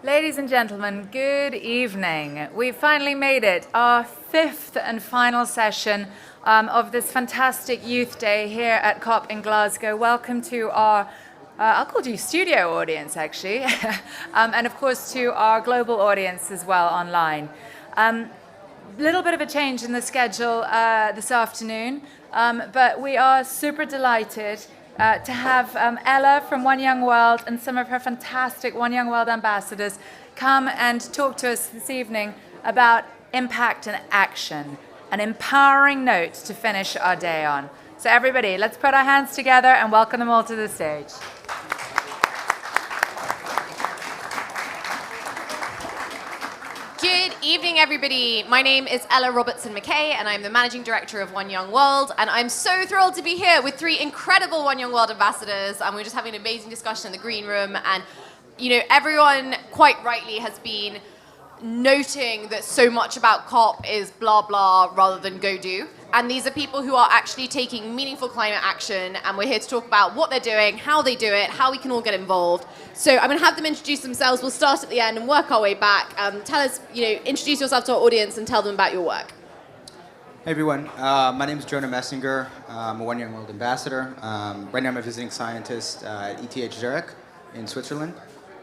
Ladies and gentlemen, good evening. We've finally made it, our fifth and final session of this fantastic Youth Day here at COP in Glasgow. Welcome to our, I'll call you studio audience actually, and of course to our global audience as well online. Little bit of a change in the schedule this afternoon, but we are super delighted to have Ella from One Young World and some of her fantastic One Young World ambassadors come and talk to us this evening about impact and action, an empowering note to finish our day on. So everybody, let's put our hands together and welcome them all to the stage. Good evening, everybody. My name is Ella Robertson McKay, and I'm the Managing Director of One Young World. And I'm so thrilled to be here with three incredible One Young World ambassadors. And we're just having an amazing discussion in the green room. And, you know, everyone quite rightly has been noting that so much about COP is blah, blah, rather than go do. And these are people who are actually taking meaningful climate action, and we're here to talk about what they're doing, how they do it, how we can all get involved. So I'm going to have them introduce themselves. We'll start at the end and work our way back. Tell us, introduce yourself to our audience and tell them about your work. Hey everyone, my name is Jonah Messinger. I'm a One Young World ambassador. Right now I'm a visiting scientist at ETH Zurich in Switzerland.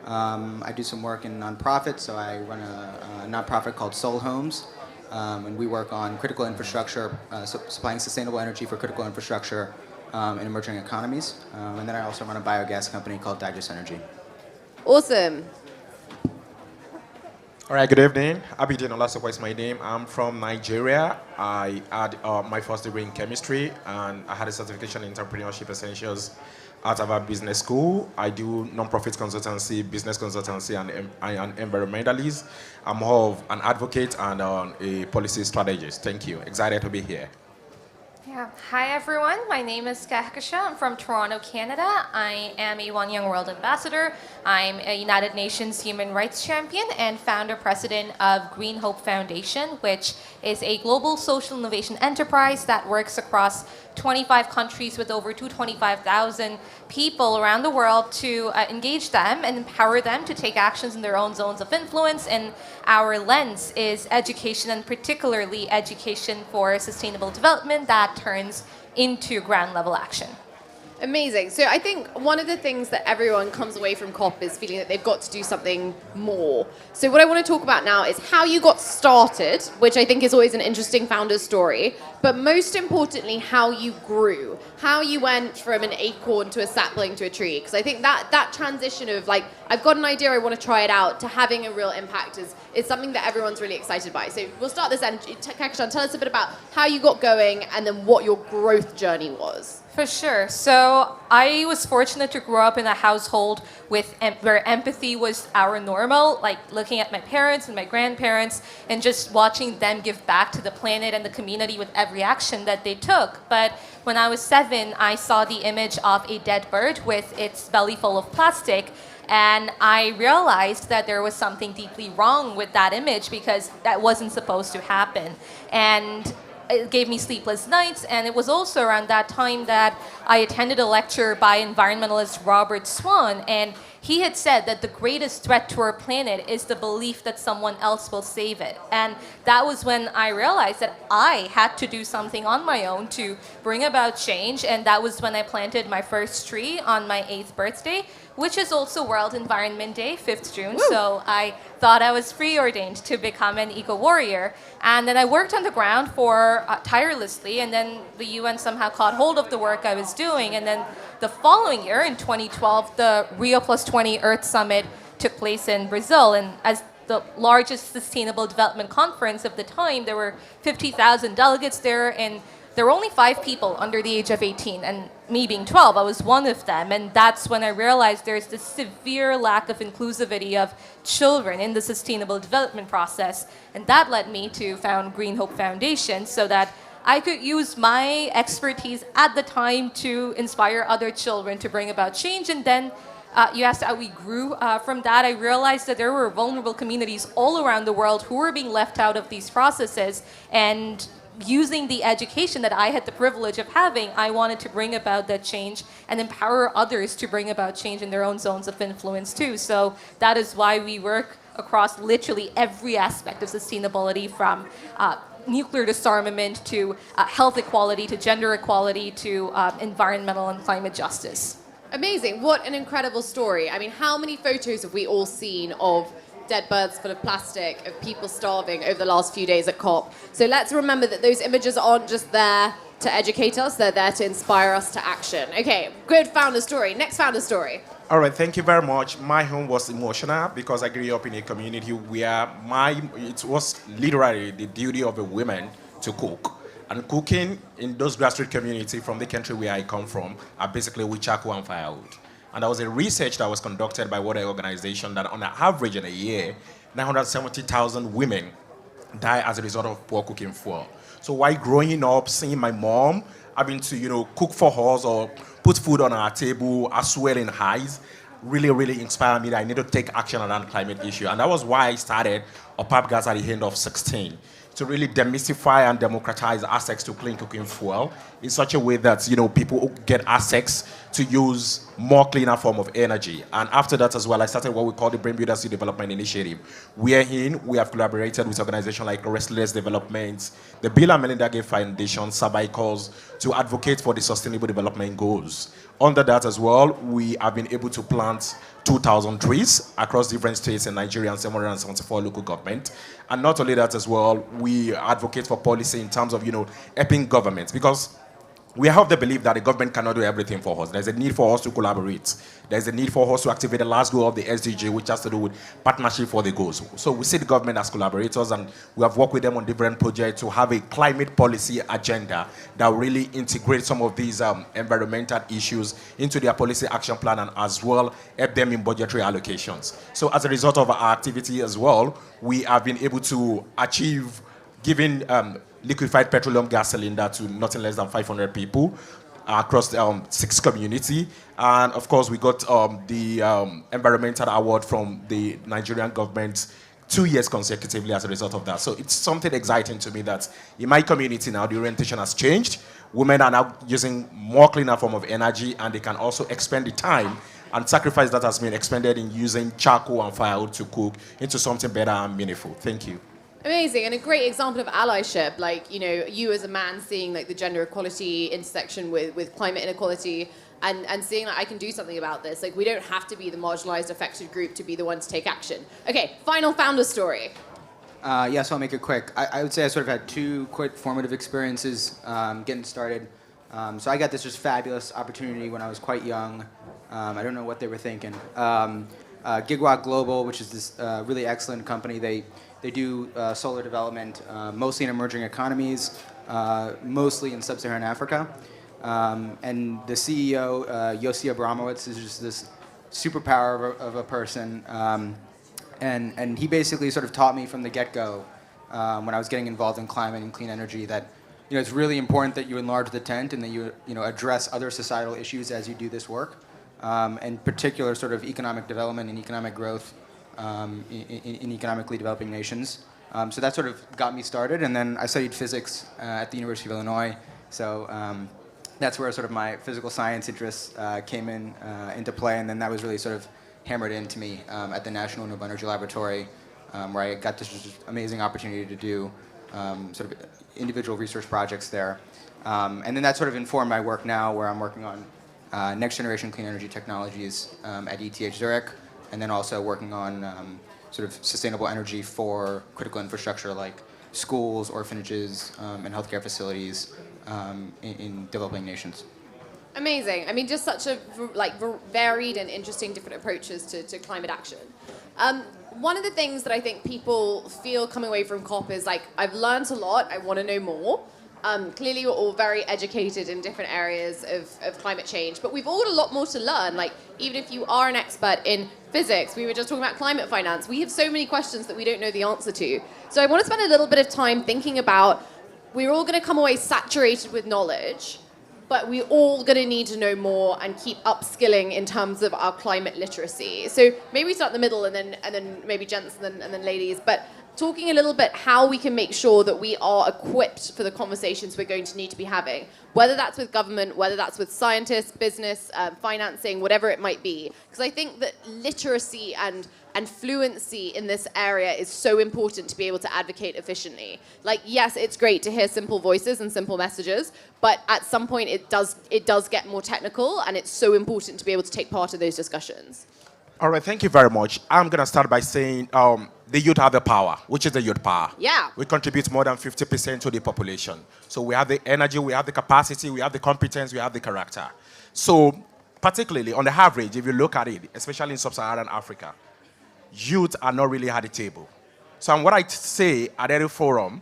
I do some work in nonprofits, so I run a nonprofit called Soul Homes. And we work on critical infrastructure, supplying sustainable energy for critical infrastructure in emerging economies. And then I also run a biogas company called Digest Energy. Awesome. All right, good evening. Abidin Olasokwa is my name. I'm from Nigeria. I had my first degree in chemistry, and I had a certification in entrepreneurship essentials at Harvard Business School. I do non-profit consultancy, business consultancy, and environmentalist. I'm more of an advocate and a policy strategist. Thank you. Excited to be here. Yeah. Hi, everyone. My name is Kakisha. I'm from Toronto, Canada. I am a One Young World ambassador. I'm a United Nations human rights champion and founder-president of Green Hope Foundation, which is a global social innovation enterprise that works across 25 countries with over 225,000 people around the world to engage them and empower them to take actions in their own zones of influence. And our lens is education, and particularly education for sustainable development that turns into ground level action. Amazing. So I think one of the things that everyone comes away from COP is feeling that they've got to do something more. So what I want to talk about now is how you got started, which I think is always an interesting founder's story, but most importantly, how you grew, how you went from an acorn to a sapling to a tree. Because I think that transition of like, I've got an idea, I want to try it out, to having a real impact is something that everyone's really excited by. So we'll start this end. Kakishan, tell us a bit about how you got going and then what your growth journey was. For sure. So I was fortunate to grow up in a household where empathy was our normal, like looking at my parents and my grandparents and just watching them give back to the planet and the community with every action that they took. But when I was 7, I saw the image of a dead bird with its belly full of plastic. And I realized that there was something deeply wrong with that image because that wasn't supposed to happen. And it gave me sleepless nights, and it was also around that time that I attended a lecture by environmentalist Robertson, and he had said that the greatest threat to our planet is the belief that someone else will save it. And that was when I realized that I had to do something on my own to bring about change, and that was when I planted my first tree on my 8th birthday, which is also World Environment Day, 5th June. Woo. So I thought I was preordained to become an eco-warrior. And then I worked on the ground for tirelessly, and then the UN somehow caught hold of the work I was doing. And then the following year, in 2012, the Rio Plus 20 Earth Summit took place in Brazil. And as the largest sustainable development conference of the time, there were 50,000 delegates there, and there were only 5 people under the age of 18, and me being 12, I was one of them. And that's when I realized there's this severe lack of inclusivity of children in the sustainable development process. And that led me to found Green Hope Foundation so that I could use my expertise at the time to inspire other children to bring about change. And then you asked how we grew. From that, I realized that there were vulnerable communities all around the world who were being left out of these processes. And using the education that I had the privilege of having, I wanted to bring about that change and empower others to bring about change in their own zones of influence too. So that is why we work across literally every aspect of sustainability, from nuclear disarmament to health equality to gender equality to environmental and climate justice. Amazing. What an incredible story. I mean, how many photos have we all seen of dead birds full of plastic, of people starving over the last few days at COP? So let's remember that those images aren't just there to educate us, they're there to inspire us to action. Okay, good founder story. Next founder story. All right, thank you very much. My home was emotional because I grew up in a community where it was literally the duty of a woman to cook. And cooking in those grassroots communities from the country where I come from are basically with charcoal and firewood. And there was a research that was conducted by World Health Organization that on average in a year, 970,000 women die as a result of poor cooking fuel. So while growing up, seeing my mom having to, cook for us or put food on our table as well in highs, really inspired me that I need to take action around climate issue. And that was why I started OPAP Gas at the end of 16. To really demystify and democratize access to clean cooking fuel in such a way that people get access to use more cleaner form of energy. And after that as well, I started what we call the Brain Builders Youth Development Initiative. We have collaborated with organizations like Restless Development, the Bill and Melinda Gates Foundation, Sabicals, to advocate for the Sustainable Development Goals. Under that as well, we have been able to plant 2,000 trees across different states in Nigeria and 774 local government. And not only that as well, we advocate for policy in terms of, helping governments, because we have the belief that the government cannot do everything for us. There's a need for us to collaborate. There's a need for us to activate the last goal of the SDG, which has to do with partnership for the goals. So we see the government as collaborators, and we have worked with them on different projects to have a climate policy agenda that will really integrate some of these environmental issues into their policy action plan, and as well help them in budgetary allocations. So as a result of our activity as well, we have been able to achieve giving liquefied petroleum gas cylinder to nothing less than 500 people across 6 communities. And of course, we got the environmental award from the Nigerian government 2 years consecutively as a result of that. So it's something exciting to me that in my community now, the orientation has changed. Women are now using more cleaner form of energy, and they can also expend the time and sacrifice that has been expended in using charcoal and firewood to cook into something better and meaningful. Thank you. Amazing, and a great example of allyship, like, you as a man seeing like the gender equality intersection with climate inequality, and seeing that I can do something about this. Like, we don't have to be the marginalized, affected group to be the one to take action. Okay, final founder story. Yes, I'll make it quick. I would say I sort of had 2 quick formative experiences getting started. So I got this just fabulous opportunity when I was quite young. I don't know what they were thinking. Gigawatt Global, which is this really excellent company, they do solar development, mostly in emerging economies, mostly in sub-Saharan Africa. And the CEO, Yossi Abramowitz, is just this superpower of a person. And he basically sort of taught me from the get-go, when I was getting involved in climate and clean energy, that it's really important that you enlarge the tent and that you address other societal issues as you do this work. In particular, sort of economic development and economic growth in economically developing nations. So that sort of got me started, and then I studied physics at the University of Illinois. So that's where sort of my physical science interests came into play, and then that was really sort of hammered into me at the National Renewable Energy Laboratory, where I got this just amazing opportunity to do sort of individual research projects there. And then that sort of informed my work now, where I'm working on next generation clean energy technologies at ETH Zurich, and then also working on sort of sustainable energy for critical infrastructure like schools, orphanages, and healthcare facilities in developing nations. Amazing. I mean, just such a varied and interesting different approaches to climate action. One of the things that I think people feel coming away from COP is like, I've learned a lot, I want to know more. Clearly, we're all very educated in different areas of climate change, but we've all got a lot more to learn. Like, even if you are an expert in physics, we were just talking about climate finance, we have so many questions that we don't know the answer to. So I want to spend a little bit of time thinking about, we're all going to come away saturated with knowledge, but we're all going to need to know more and keep upskilling in terms of our climate literacy. So maybe start in the middle, and then maybe gents and then ladies. But talking a little bit how we can make sure that we are equipped for the conversations we're going to need to be having, whether that's with government, whether that's with scientists, business, financing, whatever it might be. Because I think that literacy and fluency in this area is so important to be able to advocate efficiently. Like, yes, it's great to hear simple voices and simple messages, but at some point it does get more technical, and it's so important to be able to take part in those discussions. All right, thank you very much. I'm going to start by saying the youth have the power, which is the youth power. Yeah. We contribute more than 50% to the population. So we have the energy, we have the capacity, we have the competence, we have the character. So particularly on the average, if you look at it, especially in sub-Saharan Africa, youth are not really at the table. So what I say at every forum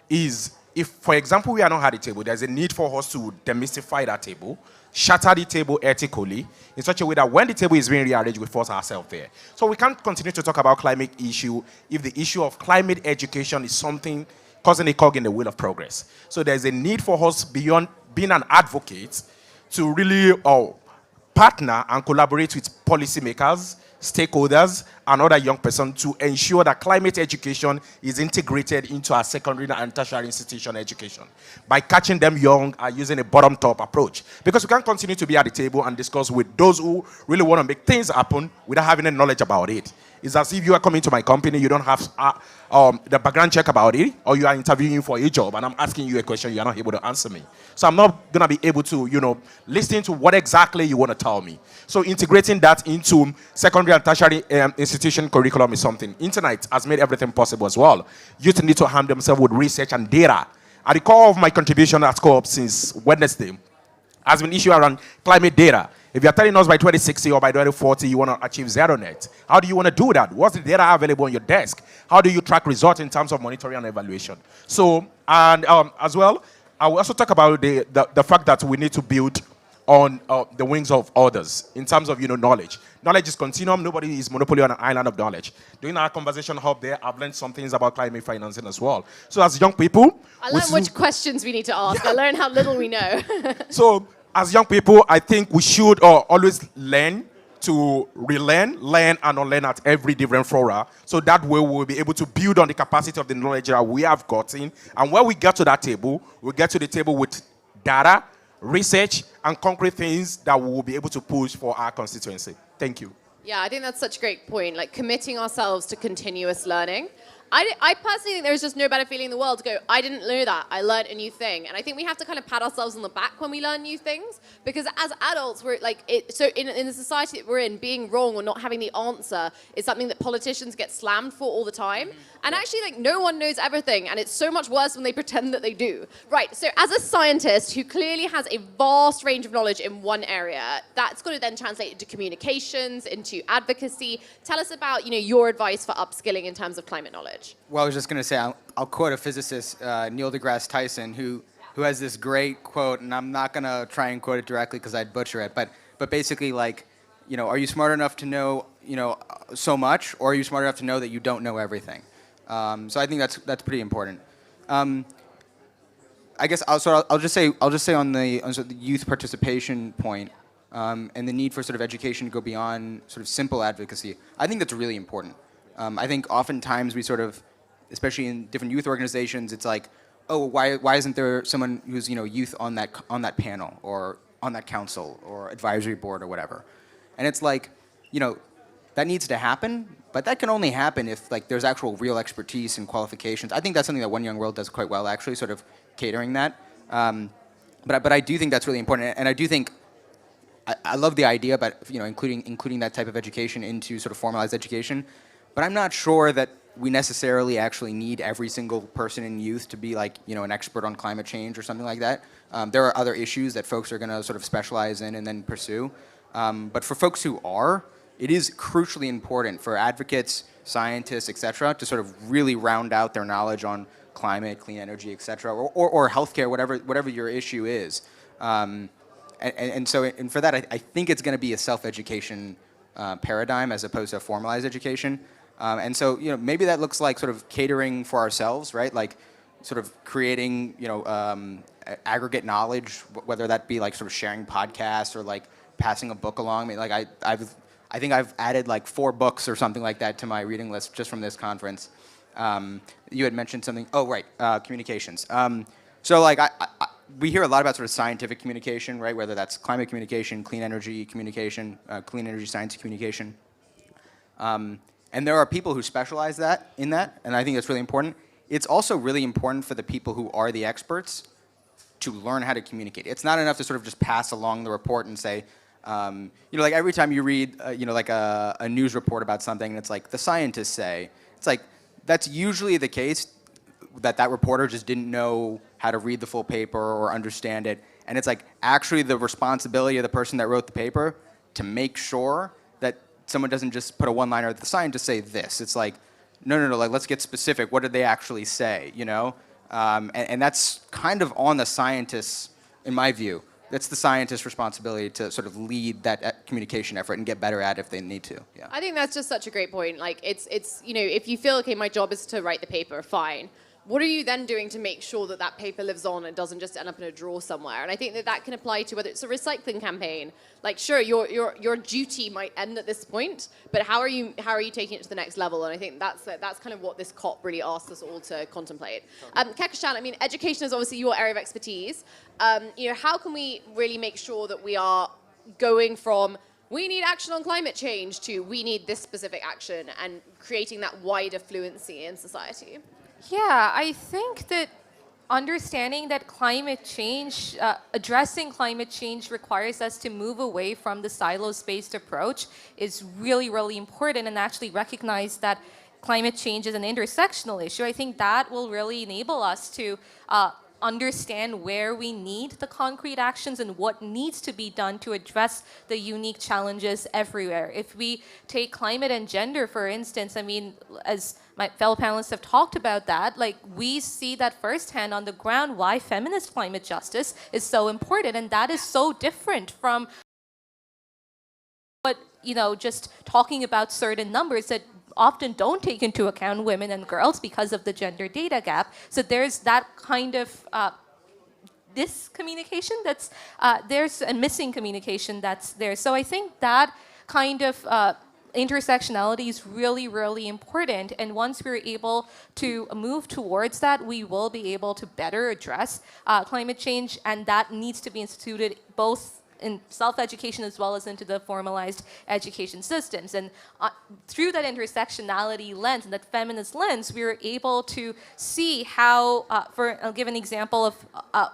is, if, for example, we are not at the table, there's a need for us to demystify that table, shatter the table ethically, in such a way that when the table is being rearranged, we force ourselves there. So we can't continue to talk about climate issue if the issue of climate education is something causing a cog in the wheel of progress. So there's a need for us, beyond being an advocate, to really partner and collaborate with policymakers, stakeholders, and other young persons to ensure that climate education is integrated into our secondary and tertiary institution education by catching them young and using a bottom-top approach. Because we can't continue to be at the table and discuss with those who really want to make things happen without having any knowledge about it. It's as if you are coming to my company, you don't have the background check about it, or you are interviewing for a job, and I'm asking you a question, you are not able to answer me. So I'm not going to be able to, listen to what exactly you want to tell me. So integrating that into secondary and tertiary institution curriculum is something. Internet has made everything possible as well. Youth need to arm themselves with research and data. At the core of my contribution at COP since Wednesday has been issue around climate data. If you're telling us by 2060 or by 2040 you want to achieve zero net, how do you want to do that? What's the data available on your desk? How do you track results in terms of monitoring and evaluation? So, and as well, I will also talk about the fact that we need to build on the wings of others in terms of knowledge. Knowledge is continuum. Nobody is monopoly on an island of knowledge. During our conversation hub there, I've learned some things about climate financing as well. So as young people, I learned which questions we need to ask. I learned how little we know. So as young people, I think we should always learn to relearn, learn, and unlearn at every different fora. So that way we'll be able to build on the capacity of the knowledge that we have gotten. And when we get to that table, we'll get to the table with data, research, and concrete things that we will be able to push for our constituency. Thank you. Yeah, I think that's such a great point, like committing ourselves to continuous learning. I personally think there's just no better feeling in the world to go, I didn't know that, I learned a new thing. And I think we have to kind of pat ourselves on the back when we learn new things, because as adults, we're like, so in the society that we're in, being wrong or not having the answer is something that politicians get slammed for all the time. And actually, like, no one knows everything, and it's so much worse when they pretend that they do. Right, so as a scientist who clearly has a vast range of knowledge in one area, that's got to then translate into communications, into advocacy. Tell us about, your advice for upskilling in terms of climate knowledge. Well, I was just going to say, I'll quote a physicist, Neil deGrasse Tyson, who has this great quote, and I'm not going to try and quote it directly because I'd butcher it, but basically, like, are you smart enough to know, so much, or are you smart enough to know that you don't know everything? So I think that's pretty important. I guess I'll just say on the youth participation point, and the need for sort of education to go beyond sort of simple advocacy. I think that's really important. I think oftentimes we sort of, especially in different youth organizations, it's like, oh, why isn't there someone who's youth on that panel or on that council or advisory board or whatever? And it's like, that needs to happen, but that can only happen if like there's actual real expertise and qualifications. I think that's something that One Young World does quite well, actually, sort of catering that. But I do think that's really important, and I do think I love the idea about including that type of education into sort of formalized education. But I'm not sure that we necessarily actually need every single person in youth to be like an expert on climate change or something like that. There are other issues that folks are going to sort of specialize in and then pursue. But for folks who are, it is crucially important for advocates, scientists, et cetera, to sort of really round out their knowledge on climate, clean energy, et cetera, or healthcare, whatever your issue is. And for that, I think it's going to be a self-education paradigm as opposed to a formalized education. And so, maybe that looks like sort of catering for ourselves, right? Like sort of creating, aggregate knowledge, whether that be like sort of sharing podcasts or like passing a book along. I mean, like I think I've added like 4 books or something like that to my reading list just from this conference. You had mentioned something. Oh, right, communications. So like we hear a lot about sort of scientific communication, right? Whether that's climate communication, clean energy communication, clean energy science communication. And there are people who specialize in that, and I think that's really important. It's also really important for the people who are the experts to learn how to communicate. It's not enough to sort of just pass along the report and say, like every time you read, like a news report about something, and it's like the scientists say. It's like that's usually the case that reporter just didn't know how to read the full paper or understand it, and it's like actually the responsibility of the person that wrote the paper to make sure that someone doesn't just put a one-liner that the scientists say this. It's like, no, like let's get specific. What did they actually say? And that's kind of on the scientists, in my view. That's the scientist's responsibility to sort of lead that communication effort and get better at it if they need to. Yeah. I think that's just such a great point. Like, it's if you feel, okay, my job is to write the paper, fine. What are you then doing to make sure that that paper lives on and doesn't just end up in a drawer somewhere? And I think that can apply to whether it's a recycling campaign. Like, sure, your duty might end at this point, but how are you taking it to the next level? And I think that's kind of what this COP really asks us all to contemplate. Kakisha, I mean, education is obviously your area of expertise. How can we really make sure that we are going from we need action on climate change to we need this specific action and creating that wider fluency in society? Yeah, I think that understanding that climate change, addressing climate change requires us to move away from the silos-based approach is really, really important, and actually recognize that climate change is an intersectional issue. I think that will really enable us to understand where we need the concrete actions and what needs to be done to address the unique challenges everywhere. If we take climate and gender, for instance, I mean, as my fellow panelists have talked about that, like we see that firsthand on the ground why feminist climate justice is so important, and that is so different from what, just talking about certain numbers that often don't take into account women and girls because of the gender data gap. So there's that kind of discommunication there's a missing communication that's there. So I think that kind of intersectionality is really, really important. And once we're able to move towards that, we will be able to better address climate change, and that needs to be instituted both in self-education as well as into the formalized education systems. And through that intersectionality lens and that feminist lens, we were able to see how, I'll give an example of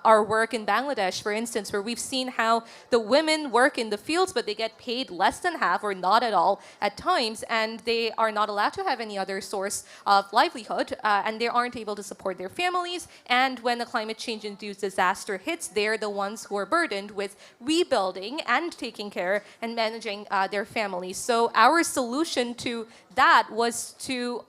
our work in Bangladesh, for instance, where we've seen how the women work in the fields, but they get paid less than half or not at all at times, and they are not allowed to have any other source of livelihood, and they aren't able to support their families. And when the climate change-induced disaster hits, they're the ones who are burdened with rebuilding and taking care and managing their families. So our solution to that was through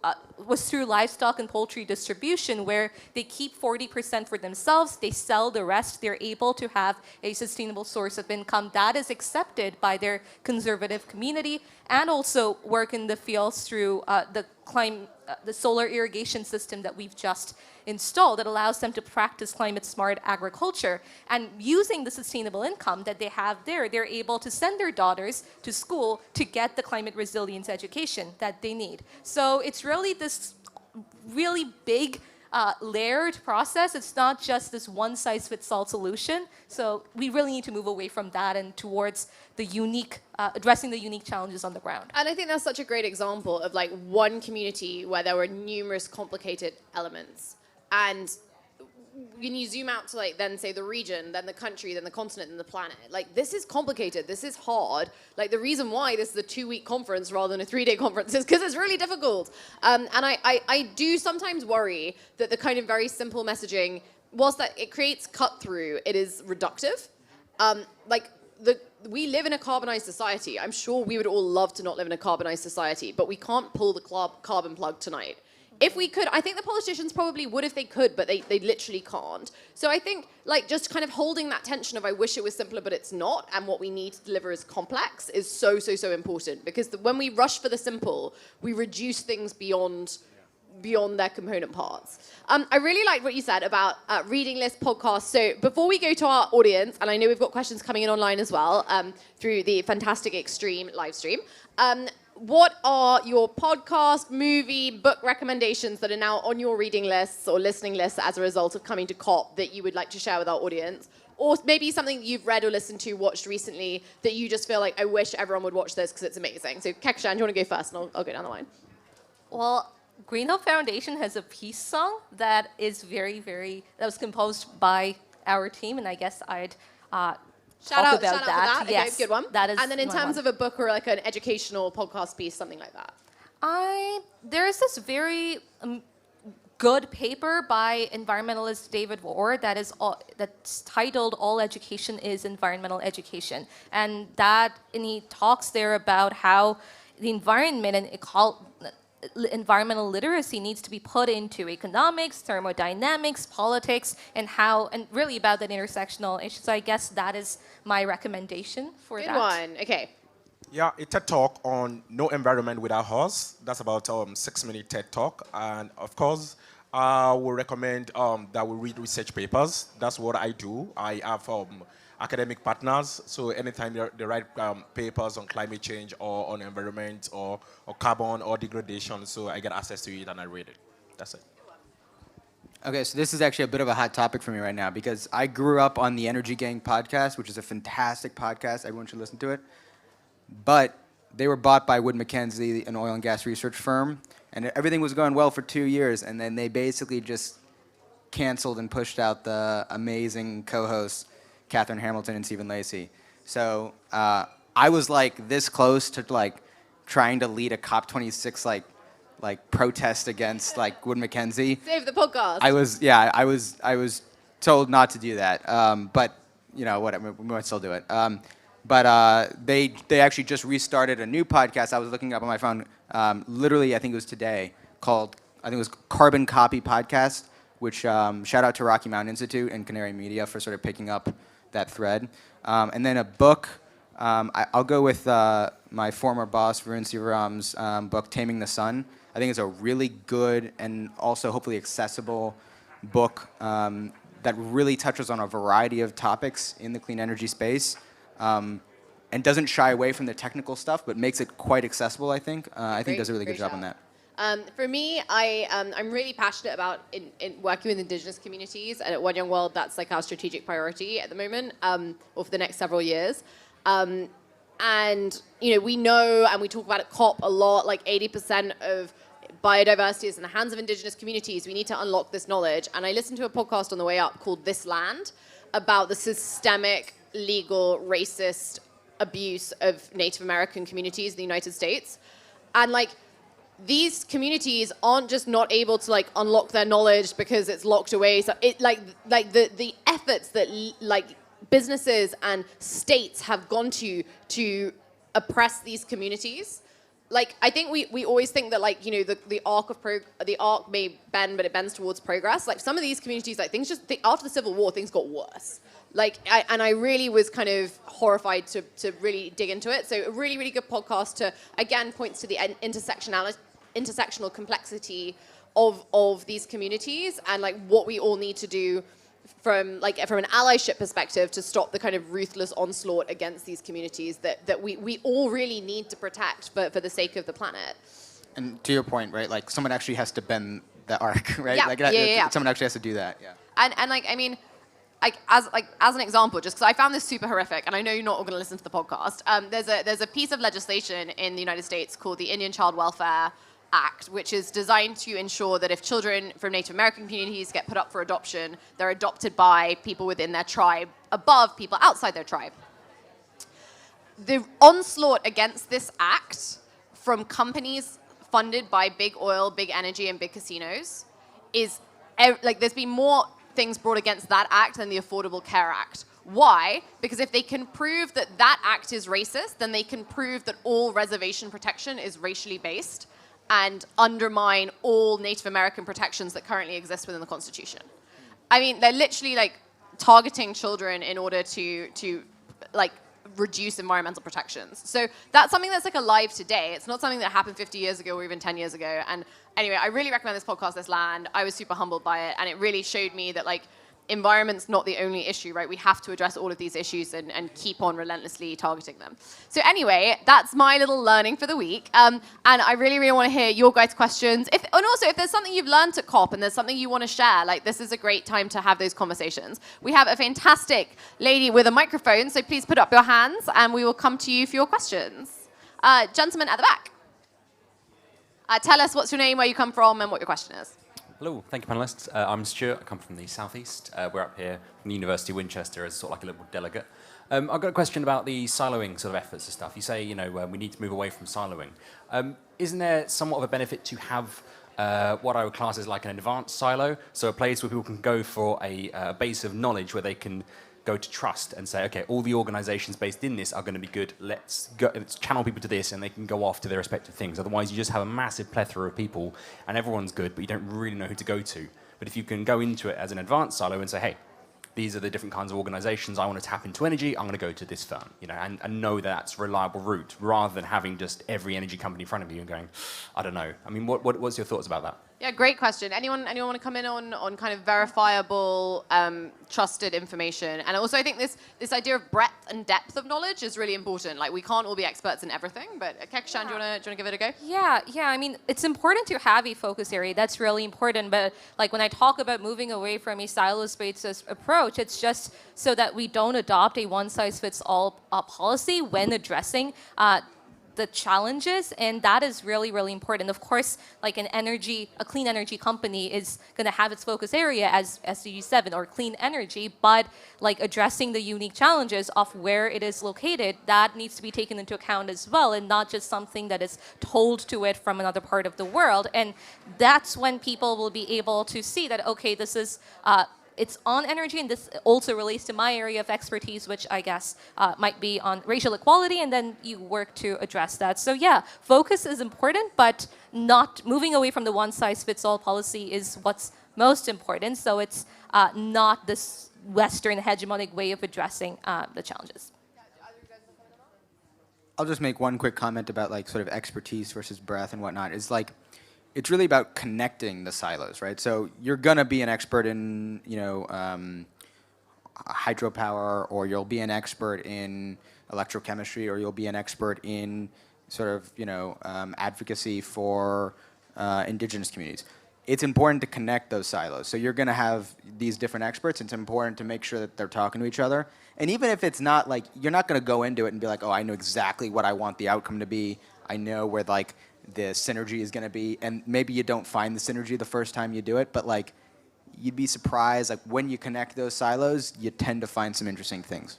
livestock and poultry distribution, where they keep 40% for themselves, they sell the rest, they're able to have a sustainable source of income that is accepted by their conservative community, and also work in the fields through the solar irrigation system that we've just installed that allows them to practice climate-smart agriculture. And using the sustainable income that they have there, they're able to send their daughters to school to get the climate resilience education that they need. So it's really this really big layered process. It's not just this one-size-fits-all solution. So we really need to move away from that and towards the unique, addressing the unique challenges on the ground. And I think that's such a great example of like one community where there were numerous complicated elements. And when you zoom out to like then say the region, then the country, then the continent, then the planet, like this is complicated, this is hard. Like the reason why this is a 2-week conference rather than a 3-day conference is because it's really difficult. And I do sometimes worry that the kind of very simple messaging, whilst that it creates cut through, it is reductive. We live in a carbonized society. I'm sure we would all love to not live in a carbonized society, but we can't pull the carbon plug tonight. If we could, I think the politicians probably would if they could, but they literally can't. So I think like just kind of holding that tension of I wish it was simpler, but it's not, and what we need to deliver is complex is so, so, so important. Because when we rush for the simple, we reduce things beyond their component parts. I really liked what you said about reading list podcasts. So before we go to our audience, and I know we've got questions coming in online as well through the fantastic Extreme live stream, what are your podcast, movie, book recommendations that are now on your reading lists or listening lists as a result of coming to COP that you would like to share with our audience? Or maybe something you've read or listened to, watched recently that you just feel like, I wish everyone would watch this because it's amazing. So, Kakisha, do you want to go first? And I'll go down the line. Well, Green Hill Foundation has a peace song that is that was composed by our team, and I guess I'd Shout out about for that. Yes, Okay, good one. that is and then in my terms one. of a book or like an educational podcast piece, something like that. There's this very good paper by environmentalist David Ward that's titled "All Education is Environmental Education," and he talks there about how the environment and environmental literacy needs to be put into economics, thermodynamics, politics, and really about that intersectional issue. So I guess that is my recommendation for Good that. one. Okay. Yeah, a TED Talk on No Environment Without Us. That's about 6-minute TED Talk. And of course, I will recommend that we read research papers. That's what I do. I have academic partners, so anytime they write papers on climate change or on environment or carbon or degradation, so I get access to it and I read it. That's it. Okay, so this is actually a bit of a hot topic for me right now because I grew up on the Energy Gang podcast, which is a fantastic podcast. Everyone should listen to it. But they were bought by Wood Mackenzie, an oil and gas research firm, and everything was going well for 2 years, and then they basically just canceled and pushed out the amazing co-hosts, Catherine Hamilton and Stephen Lacey. So I was like this close to like trying to lead a COP26 like protest against like Wood Mackenzie. Save the podcast. I was told not to do that. But you know whatever, we might still do it. But they actually just restarted a new podcast. I was looking up on my phone. Literally, I think it was today, called Carbon Copy Podcast. Which shout out to Rocky Mountain Institute and Canary Media for sort of picking up that thread. And then a book, I'll go with my former boss, Varun Sivaram's book, Taming the Sun. I think it's a really good and also hopefully accessible book that really touches on a variety of topics in the clean energy space and doesn't shy away from the technical stuff, but makes it quite accessible, I think. I think does a really good job on that. For me, I'm really passionate about in working with Indigenous communities, and at One Young World, that's like our strategic priority at the moment, or for the next several years. And you know, we know, and we talk about at COP a lot, like 80% of biodiversity is in the hands of Indigenous communities. We need to unlock this knowledge. And I listened to a podcast on the way up called This Land about the systemic, legal, racist abuse of Native American communities in the United States, and like. These communities aren't just not able to like unlock their knowledge because it's locked away. So it like the efforts that like businesses and states have gone to oppress these communities. Like I think we always think that like, you know, the arc may bend, but it bends towards progress. Like some of these communities, like things after the Civil War, things got worse. Like I really was kind of horrified to really dig into it. So a really, really good podcast to again points to the intersectional complexity of these communities and like what we all need to do from an allyship perspective to stop the kind of ruthless onslaught against these communities that we all really need to protect for the sake of the planet. And to your point, right? Like someone actually has to bend the arc, right? Yeah, Someone actually has to do that. Yeah. And like I mean. As an example, just because I found this super horrific, and I know you're not all going to listen to the podcast. There's a piece of legislation in the United States called the Indian Child Welfare Act, which is designed to ensure that if children from Native American communities get put up for adoption, they're adopted by people within their tribe above people outside their tribe. The onslaught against this act from companies funded by big oil, big energy, and big casinos is like there's been more things brought against that act than the Affordable Care Act. Why? Because if they can prove that that act is racist, then they can prove that all reservation protection is racially based and undermine all Native American protections that currently exist within the Constitution. I mean, they're literally like targeting children in order to like reduce environmental protections. So that's something that's like alive today. It's not something that happened 50 years ago or even 10 years ago. And anyway, I really recommend this podcast, This Land. I was super humbled by it, and it really showed me that like environment's not the only issue, right? We have to address all of these issues and keep on relentlessly targeting them. So anyway, that's my little learning for the week. And I really, really want to hear your guys' questions. And also, if there's something you've learned at COP and there's something you want to share, like this is a great time to have those conversations. We have a fantastic lady with a microphone, so please put up your hands and we will come to you for your questions. Gentleman at the back. Tell us what's your name, where you come from, and what your question is. Hello, thank you, panelists. I'm Stuart. I come from the southeast. We're up here from the University of Winchester as sort of like a little delegate. I've got a question about the siloing sort of efforts and stuff. You say, we need to move away from siloing. Isn't there somewhat of a benefit to have what I would class as like an advanced silo? So a place where people can go for a base of knowledge where they can go to trust and say, okay, all the organizations based in this are going to be good. Let's channel people to this and they can go off to their respective things. Otherwise, you just have a massive plethora of people and everyone's good, but you don't really know who to go to. But if you can go into it as an advanced silo and say, hey, these are the different kinds of organizations I want to tap into energy, I'm going to go to this firm, and know that's a reliable route rather than having just every energy company in front of you and going, I don't know. I mean, what's your thoughts about that? Yeah, great question. Anyone want to come in on kind of verifiable, trusted information? And also, I think this idea of breadth and depth of knowledge is really important. Like, we can't all be experts in everything, but kakisha, do you want to give it a go? Yeah. I mean, it's important to have a focus area. That's really important. But like when I talk about moving away from a silos-based approach, it's just so that we don't adopt a one-size-fits-all policy when addressing the challenges, and that is really, really important. Of course, like a clean energy company is going to have its focus area as SDG 7 or clean energy, but like addressing the unique challenges of where it is located, that needs to be taken into account as well, and not just something that is told to it from another part of the world. And that's when people will be able to see that, okay, this is it's on energy, and this also relates to my area of expertise, which I guess might be on racial equality, and then you work to address that. So yeah, focus is important, but not moving away from the one-size-fits-all policy is what's most important. So it's not this Western hegemonic way of addressing the challenges. I'll just make one quick comment about like sort of expertise versus breadth and whatnot. It's really about connecting the silos, right? So you're gonna be an expert in, hydropower, or you'll be an expert in electrochemistry, or you'll be an expert in sort of, advocacy for indigenous communities. It's important to connect those silos. So you're gonna have these different experts. It's important to make sure that they're talking to each other. And even if it's not like, you're not gonna go into it and be like, oh, I know exactly what I want the outcome to be. I know where like the synergy is going to be, and maybe you don't find the synergy the first time you do it, but like you'd be surprised, like when you connect those silos, you tend to find some interesting things.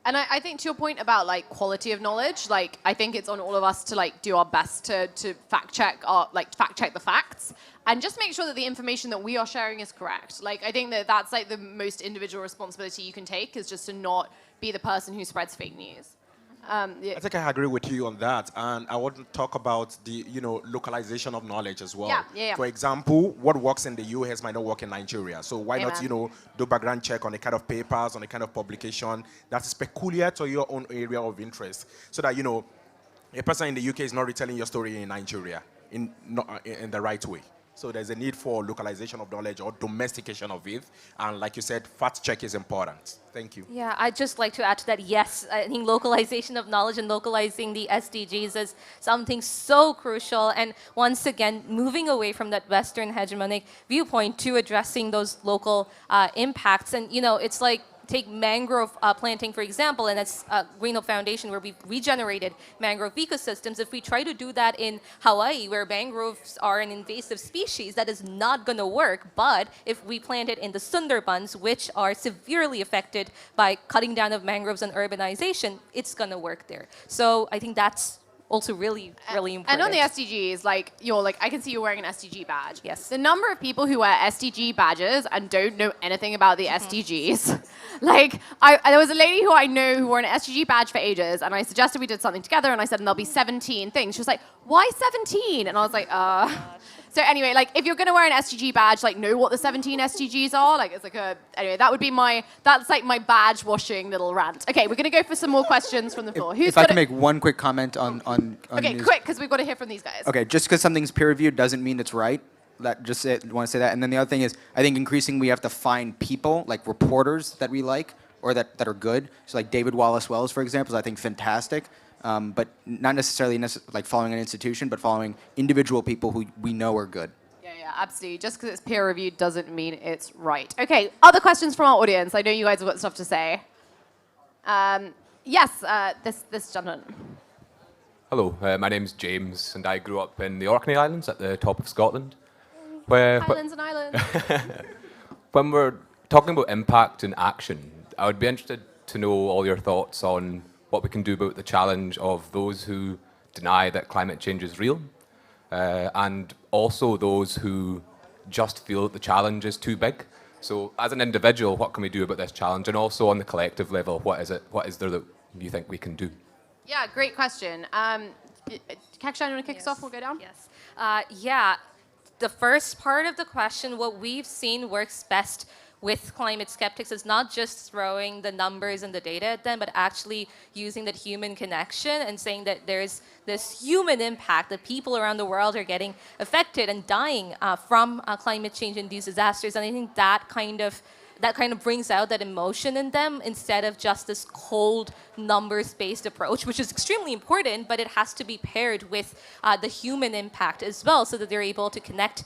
And I think to your point about like quality of knowledge, like I think it's on all of us to like do our best to fact check the facts and just make sure that the information that we are sharing is correct. Like I think that's like the most individual responsibility you can take, is just to not be the person who spreads fake news. I think I agree with you on that, and I want to talk about the localization of knowledge as well. Yeah. For example, what works in the US might not work in Nigeria. So why not do background check on the kind of papers, on the kind of publication that is peculiar to your own area of interest, so that a person in the UK is not retelling your story in Nigeria in the right way. So there's a need for localization of knowledge or domestication of it. And like you said, fact check is important. Thank you. Yeah, I'd just like to add to that, yes, I think localization of knowledge and localizing the SDGs is something so crucial. And once again, moving away from that Western hegemonic viewpoint to addressing those local impacts. And, it's like, take mangrove planting, for example, and that's Green Hope Foundation, where we've regenerated mangrove ecosystems. If we try to do that in Hawaii, where mangroves are an invasive species, that is not going to work. But if we plant it in the Sundarbans, which are severely affected by cutting down of mangroves and urbanization, it's going to work there. So I think that's also really, really important. And on the SDGs, I can see you're wearing an SDG badge. Yes. The number of people who wear SDG badges and don't know anything about the SDGs. There was a lady who I know who wore an SDG badge for ages, and I suggested we did something together, and I said, and there'll be 17 things. She was like, why 17? And I was like, So anyway, if you're going to wear an SDG badge, know what the 17 SDGs are. Anyway, that would be my badge washing little rant. Okay, we're going to go for some more questions from the floor. If I can make one quick comment on okay, news. quick, because we've got to hear from these guys. Okay, just because something's peer reviewed doesn't mean it's right. want to say that. And then the other thing is, I think increasingly we have to find people, like reporters that we like or that are good. So like David Wallace Wells, for example, is I think fantastic. But not necessarily like following an institution, but following individual people who we know are good. Yeah, absolutely. Just because it's peer reviewed doesn't mean it's right. Okay, other questions from our audience? I know you guys have got stuff to say. Yes, this gentleman. Hello, my name's James, and I grew up in the Orkney Islands at the top of Scotland. Where, Islands and islands. when we're talking about impact and action, I would be interested to know all your thoughts on what we can do about the challenge of those who deny that climate change is real, and also those who just feel that the challenge is too big. So as an individual, what can we do about this challenge? And also on the collective level, what is there that you think we can do? Yeah, great question. Kakisha, you want to kick us off? We'll go down. Yes. The first part of the question, what we've seen works best with climate skeptics is not just throwing the numbers and the data at them, but actually using that human connection and saying that there's this human impact, that people around the world are getting affected and dying from climate change and these disasters. And I think that kind of brings out that emotion in them instead of just this cold numbers-based approach, which is extremely important, but it has to be paired with the human impact as well so that they're able to connect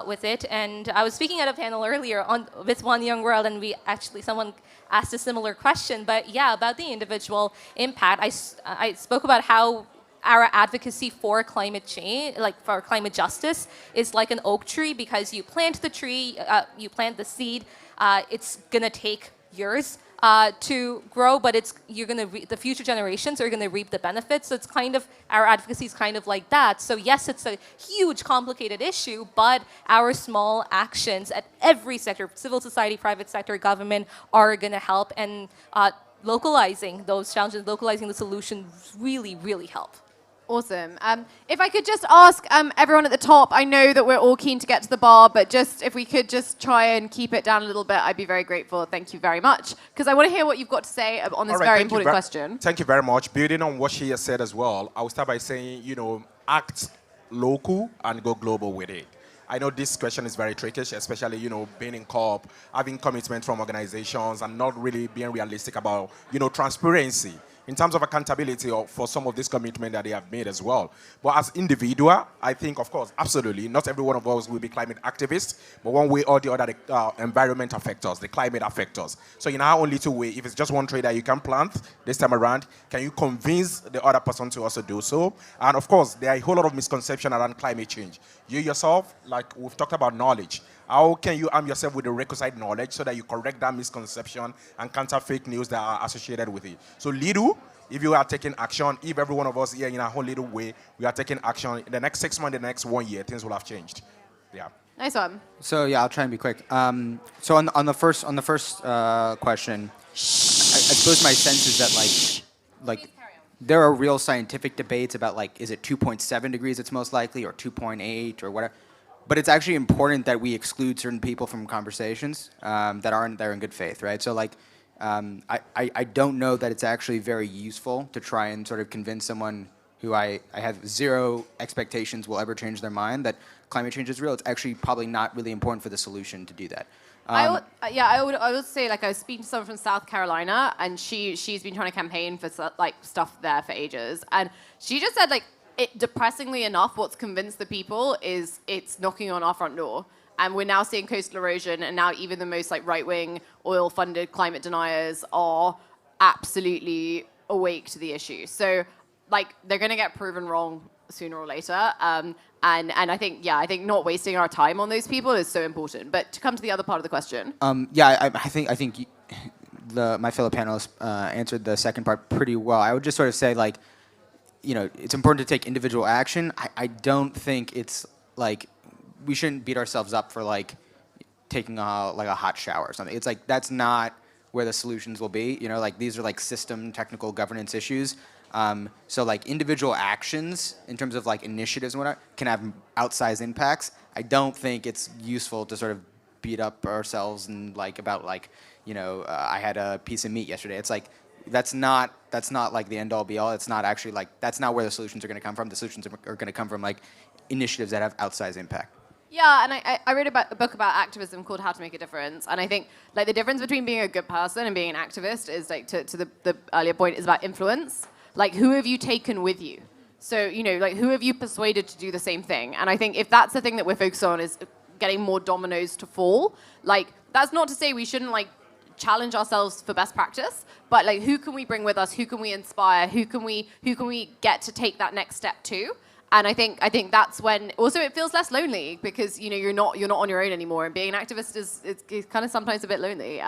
with it. And I was speaking at a panel earlier with One Young World, and someone asked a similar question, but yeah, about the individual impact. I spoke about how our advocacy for climate change, like for climate justice, is like an oak tree, because you plant the tree, you plant the seed, it's gonna take years to grow, but the future generations are gonna reap the benefits. So it's kind of, our advocacy is kind of like that. So yes, it's a huge, complicated issue, but our small actions at every sector, civil society, private sector, government, are gonna help, and localizing those challenges, localizing the solutions really, really help. Awesome. If I could just ask everyone at the top, I know that we're all keen to get to the bar, but just if we could just try and keep it down a little bit, I'd be very grateful. Thank you very much. Because I want to hear what you've got to say on this very important question. Thank you very much. Building on what she has said as well, I will start by saying, act local and go global with it. I know this question is very tricky, especially, being in COP, having commitment from organizations and not really being realistic about, transparency in terms of accountability for some of this commitment that they have made as well. But as individual, I think, of course, absolutely, not every one of us will be climate activists, but one way or the other, the environment affects us, the climate affects us. So in our only two ways, if it's just one tree that you can plant this time around, can you convince the other person to also do so? And of course, there are a whole lot of misconception around climate change. You yourself, like we've talked about knowledge, how can you arm yourself with the requisite knowledge so that you correct that misconception and counter fake news that are associated with it? So little, if you are taking action, if every one of us here in our whole little way, we are taking action, in the next 6 months, the next 1 year, things will have changed. Yeah. Nice one. So yeah, I'll try and be quick. So on the first question, I suppose my sense is that like there are real scientific debates about like, is it 2.7 degrees it's most likely, or 2.8 or whatever. But it's actually important that we exclude certain people from conversations that aren't there in good faith, right? So like, I don't know that it's actually very useful to try and sort of convince someone who I have zero expectations will ever change their mind that climate change is real. It's actually probably not really important for the solution to do that. I would say, like, I was speaking to someone from South Carolina, and she's been trying to campaign for like stuff there for ages, and she just said, like, depressingly enough, what's convinced the people is it's knocking on our front door. And we're now seeing coastal erosion, and now even the most like right-wing, oil-funded climate deniers are absolutely awake to the issue. So, like, they're going to get proven wrong sooner or later. And I think not wasting our time on those people is so important. But to come to the other part of the question. I think my fellow panelists answered the second part pretty well. I would just sort of say, like, it's important to take individual action. I don't think it's like, we shouldn't beat ourselves up for like taking a hot shower or something. It's like, that's not where the solutions will be. Like, these are like system technical governance issues. So like individual actions in terms of like initiatives and whatnot can have outsized impacts. I don't think it's useful to sort of beat up ourselves and like about like, I had a piece of meat yesterday. It's like, that's not like the end all be all. It's not actually like, that's not where the solutions are going to come from. The solutions are going to come from like initiatives that have outsized impact. Yeah, and I wrote a book about activism called How to Make a Difference. And I think like the difference between being a good person and being an activist is like to the earlier point is about influence. Like who have you taken with you? So, like who have you persuaded to do the same thing? And I think if that's the thing that we're focused on is getting more dominoes to fall, like that's not to say we shouldn't like challenge ourselves for best practice, but like who can we bring with us? Who can we inspire? Who can we get to take that next step too? And I think that's when also it feels less lonely because you're not on your own anymore. And being an activist is kind of sometimes a bit lonely,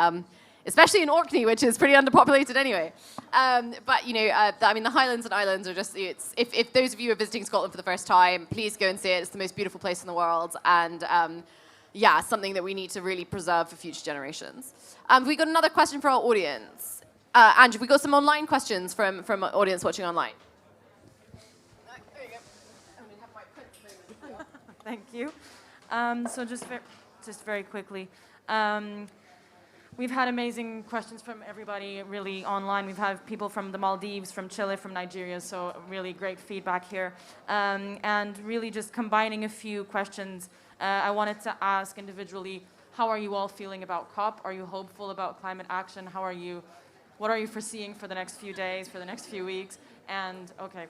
especially in Orkney, which is pretty underpopulated anyway. But I mean, the Highlands and Islands are just if those of you are visiting Scotland for the first time, please go and see it. It's the most beautiful place in the world, and something that we need to really preserve for future generations. We got another question for our audience. Andrew, we got some online questions from our audience watching online. Thank you. So just very quickly, we've had amazing questions from everybody really online. We've had people from the Maldives, from Chile, from Nigeria, so really great feedback here. And really just combining a few questions, I wanted to ask individually, how are you all feeling about COP? Are you hopeful about climate action? What are you foreseeing for the next few days, for the next few weeks? And okay.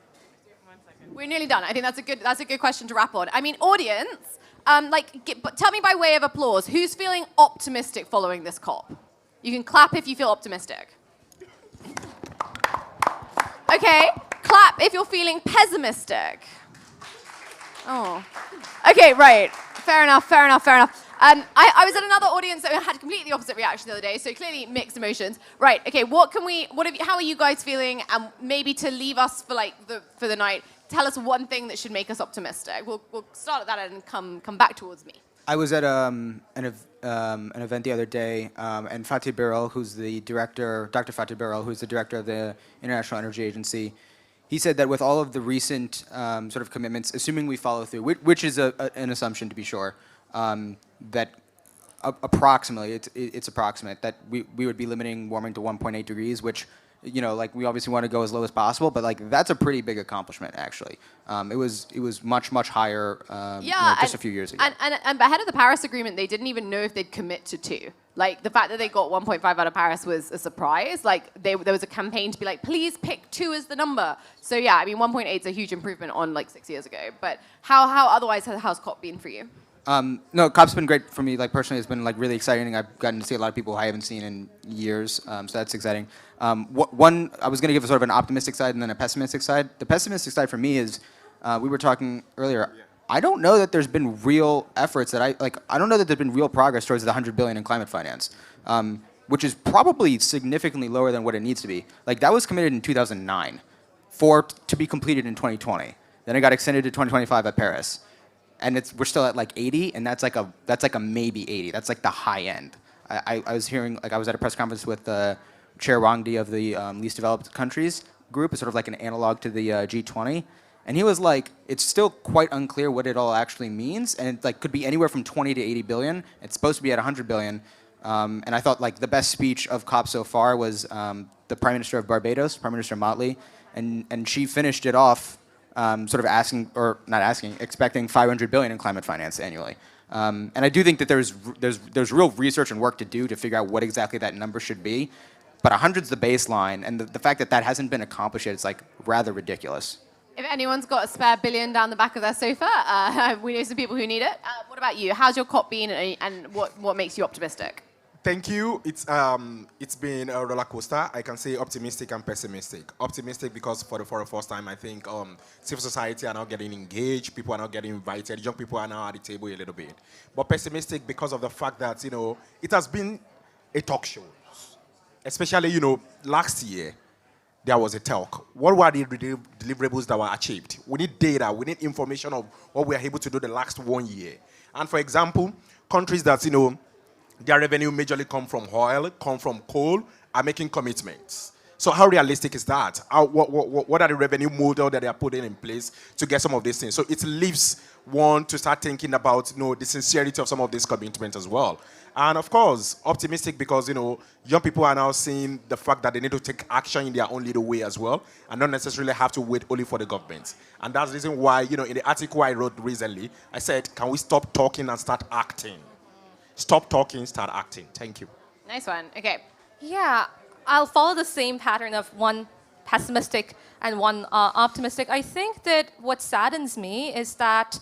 We're nearly done. I think that's a good question to wrap on. I mean, audience, but tell me by way of applause, who's feeling optimistic following this COP? You can clap if you feel optimistic. Okay, clap if you're feeling pessimistic. Oh. Okay, right. Fair enough. I was at another audience that had completely opposite reaction the other day, so clearly mixed emotions. Right, okay, how are you guys feeling? And maybe to leave us for the night, tell us one thing that should make us optimistic. We'll start at that and come back towards me. I was at an event the other day, and Fatih Birol, who's the director, Dr. Fatih Birol, who's the director of the International Energy Agency, he said that with all of the recent sort of commitments, assuming we follow through, which is an assumption to be sure, that approximately, it's approximate, that we would be limiting warming to 1.8 degrees, which, like we obviously want to go as low as possible, but like that's a pretty big accomplishment actually. It was much higher just a few years ago. And ahead of the Paris Agreement, they didn't even know if they'd commit to 2. Like the fact that they got 1.5 out of Paris was a surprise. Like there was a campaign to be like, please pick 2 as the number. So yeah, I mean 1.8 is a huge improvement on like 6 years ago. But how otherwise how's COP been for you? No, COP's been great for me. Like personally, it's been like really exciting. I've gotten to see a lot of people I haven't seen in years, so that's exciting. One, I was going to give a sort of an optimistic side and then a pessimistic side. The pessimistic side for me is, we were talking earlier. I don't know that there's been real efforts that I don't know that there's been real progress towards the 100 billion in climate finance, which is probably significantly lower than what it needs to be. Like that was committed in 2009, to be completed in 2020. Then it got extended to 2025 at Paris. And we're still at like 80, and that's like a maybe 80. That's like the high end. I was hearing, like I was at a press conference with Chair Wang Di of the least developed countries group. It's sort of like an analog to the G20, and he was like, it's still quite unclear what it all actually means, and it like could be anywhere from 20 to 80 billion. It's supposed to be at 100 billion, and I thought like the best speech of COP so far was the Prime Minister of Barbados, Prime Minister Motley, and she finished it off. Sort of expecting 500 billion in climate finance annually. And I do think that there's real research and work to do to figure out what exactly that number should be. But 100's the baseline, and the fact that hasn't been accomplished yet is like rather ridiculous. If anyone's got a spare billion down the back of their sofa, we know some people who need it. What about you? How's your COP been, and what makes you optimistic? Thank you. It's been a roller coaster. I can say optimistic and pessimistic. Optimistic because for the first time, I think civil society are now getting engaged. People are now getting invited. Young people are now at the table a little bit. But pessimistic because of the fact that it has been a talk show. Especially last year there was a talk. What were the deliverables that were achieved? We need data. We need information of what we are able to do the last 1 year. And for example, countries that their revenue majorly come from oil, come from coal, are making commitments. So how realistic is that? What are the revenue model that they are putting in place to get some of these things? So it leaves one to start thinking about, the sincerity of some of these commitments as well. And of course, optimistic because, young people are now seeing the fact that they need to take action in their own little way as well and not necessarily have to wait only for the government. And that's the reason why, in the article I wrote recently, I said, can we stop talking and start acting? Stop talking, start acting. Thank you. Nice one. Okay. Yeah, I'll follow the same pattern of one pessimistic and one optimistic. I think that what saddens me is that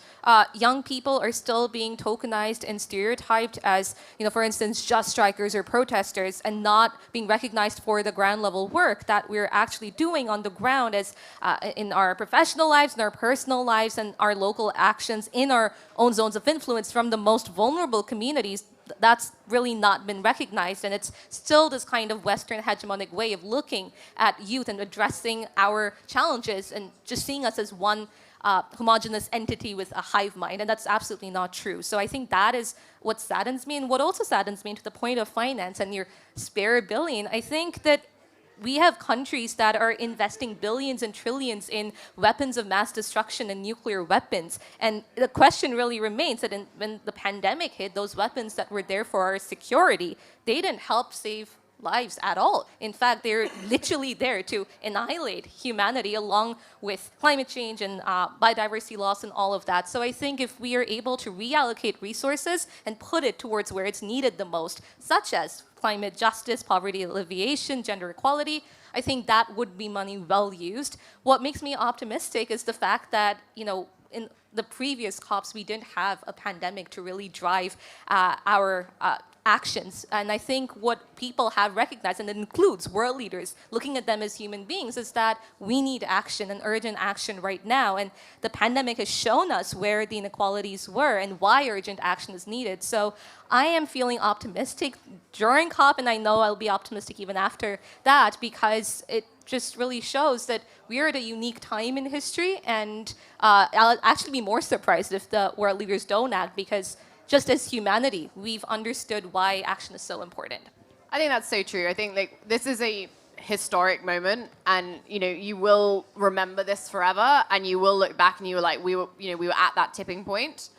young people are still being tokenized and stereotyped as, for instance, just strikers or protesters, and not being recognized for the ground level work that we're actually doing on the ground as in our professional lives, in our personal lives, and our local actions in our own zones of influence from the most vulnerable communities. That's really not been recognized, and it's still this kind of Western hegemonic way of looking at youth and addressing our challenges and just seeing us as one homogenous entity with a hive mind, and that's absolutely not true. So I think that is what saddens me, and what also saddens me to the point of finance and your spare billion. I think that we have countries that are investing billions and trillions in weapons of mass destruction and nuclear weapons. And the question really remains that when the pandemic hit, those weapons that were there for our security, they didn't help save lives at all. In fact, they're literally there to annihilate humanity along with climate change and biodiversity loss and all of that. So I think if we are able to reallocate resources and put it towards where it's needed the most, such as climate justice, poverty alleviation, gender equality, I think that would be money well used. What makes me optimistic is the fact that, in the previous COPs, we didn't have a pandemic to really drive our actions. And I think what people have recognized, and it includes world leaders, looking at them as human beings, is that we need action and urgent action right now. And the pandemic has shown us where the inequalities were and why urgent action is needed. So I am feeling optimistic during COP, and I know I'll be optimistic even after that, because it just really shows that we're at a unique time in history, and I'll actually be more surprised if the world leaders don't act, because just as humanity, we've understood why action is so important. I think that's so true. I think this is a historic moment, and you will remember this forever, and you will look back and you were like, we were at that tipping point,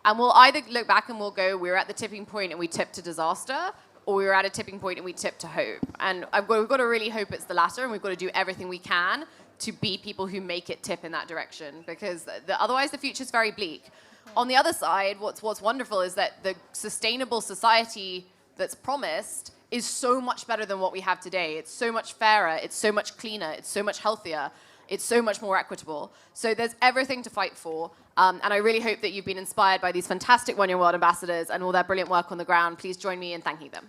and we'll either look back and we'll go, we were at the tipping point and we tipped to disaster, or we were at a tipping point and we tipped to hope. And we've got to really hope it's the latter, and we've got to do everything we can to be people who make it tip in that direction, because otherwise the future's very bleak. On the other side, what's wonderful is that the sustainable society that's promised is so much better than what we have today. It's so much fairer, it's so much cleaner, it's so much healthier, it's so much more equitable. So there's everything to fight for. And I really hope that you've been inspired by these fantastic One Young World ambassadors and all their brilliant work on the ground. Please join me in thanking them.